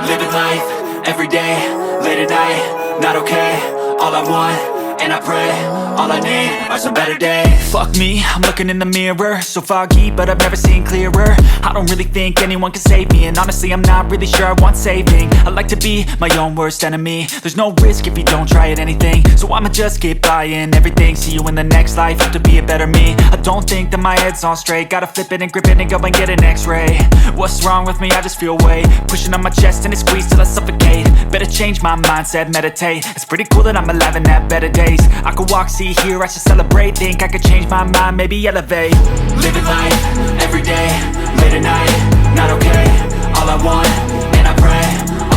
Living life, everyday, late at night, not okay. All I want, and I pray, all I need are some better days. Fuck me, I'm looking in the mirror, so foggy, but I've never seen clearer. I don't really think anyone can save me, and honestly I'm not really sure I want saving. I like to be my own worst enemy. There's no risk if you don't try at anything, so I'ma just keep buying everything. See you in the next life, have to be a better me. I don't think that my head's on straight, gotta flip it and grip it and go and get an x-ray. What's wrong with me? I just feel weight pushing on my chest and it squeezes till I suffocate. Better change my mindset, meditate. It's pretty cool that I'm alive and have better days. I could walk, see, hear, I should celebrate. Think I could change my mind, maybe elevate. Living life, everyday, late at night, not okay. All I want, and I pray,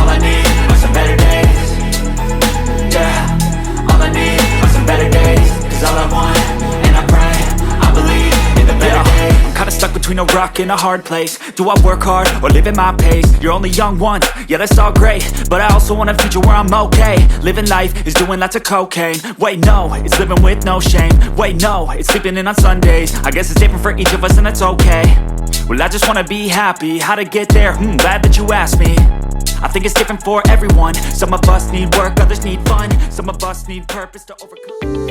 all I need are some better days. Yeah, all I need are some better days. Cause all I want, and I pray, I believe in the better days. I'm kinda stuck between a rock and a hard place. Do I work hard or live at my pace? You're only young once, yeah that's all great, but I also want a future where I'm okay. Living life is doing lots of cocaine. Wait no, it's living with no shame. Wait no, it's sleeping in on Sundays. I guess it's different for each of us and that's okay. Well I just wanna be happy, how to get there? Glad that you asked me. I think it's different for everyone. Some of us need work, others need fun. Some of us need purpose to overcome.